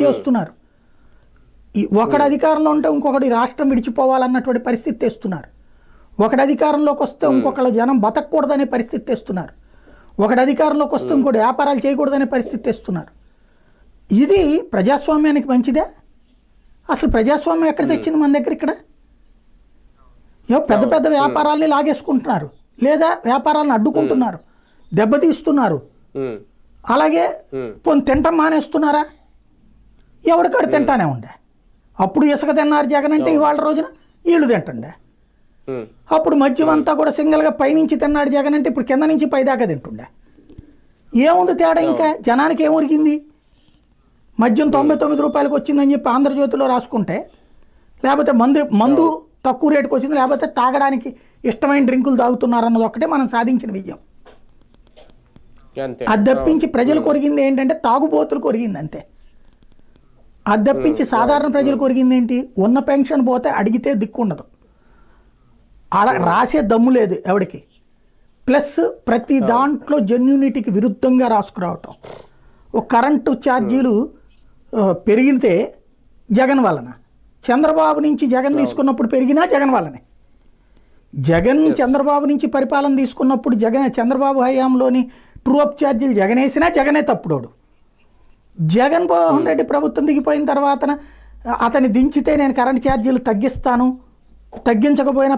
చేస్తున్నారు. ఒకడు అధికారంలో ఉంటే ఇంకొకటి రాష్ట్రం విడిచిపోవాలన్నటువంటి పరిస్థితి తెస్తున్నారు. ఒకటి అధికారంలోకి వస్తే ఇంకొకళ్ళ జనం బతకూడదనే పరిస్థితి తెస్తున్నారు. ఒకటి అధికారంలోకి వస్తే ఇంకోటి వ్యాపారాలు చేయకూడదనే పరిస్థితి తెస్తున్నారు. ఇది ప్రజాస్వామ్యానికి మంచిదే? అసలు ప్రజాస్వామ్యం ఎక్కడ తెచ్చింది మన దగ్గర? ఇక్కడ పెద్ద పెద్ద వ్యాపారాలని లాగేసుకుంటున్నారు, లేదా వ్యాపారాలను అడ్డుకుంటున్నారు, దెబ్బతీస్తున్నారు. అలాగే పోనీ తింటం మానేస్తున్నారా? ఎవడికాడు తింటానే ఉండే. అప్పుడు ఇసుక తిన్నారు జగన్ అంటే ఇవాళ రోజున వీళ్ళు తింటుండే. అప్పుడు మద్యం అంతా కూడా సింగిల్గా పైనుంచి తిన్నాడు జగన్ అంటే ఇప్పుడు కింద నుంచి పైదాకా తింటుండే. ఏముంది తేడా? ఇంకా జనానికి ఏమొరిగింది? మద్యం 99 రూపాయలకు వచ్చిందని చెప్పి ఆంధ్రజ్యోతిలో రాసుకుంటే, లేకపోతే మందు తక్కువ రేటుకు వచ్చింది, లేకపోతే తాగడానికి ఇష్టమైన డ్రింకులు తాగుతున్నారన్నది ఒక్కటే మనం సాధించిన విజయం. అది తప్పించి ప్రజలు కొరిగింది ఏంటంటే తాగుబోతులు కొరిగింది అంతే. అది తప్పించి సాధారణ ప్రజలు కొరిగింది ఏంటి? ఉన్న పెన్షన్ పోతే అడిగితే దిక్కుండదు, రాసే దమ్ము లేదు ఎవడికి. ప్లస్ ప్రతి దాంట్లో జెన్యూనిటీకి విరుద్ధంగా రాసుకురావటం. ఒక కరెంటు ఛార్జీలు పెరిగితే జగన్ వలన, చంద్రబాబు నుంచి జగన్ తీసుకున్నప్పుడు పెరిగినా జగన్ వల్లనే. జగన్ చంద్రబాబు నుంచి పరిపాలన తీసుకున్నప్పుడు చంద్రబాబు హయాంలోని ట్రూ అప్ ఛార్జీలు జగన్ వేసినా జగనే తప్పుడోడు. జగన్మోహన్ రెడ్డి ప్రభుత్వం దిగిపోయిన తర్వాత అతన్ని దించితే నేను కరెంట్ ఛార్జీలు తగ్గించకపోయినా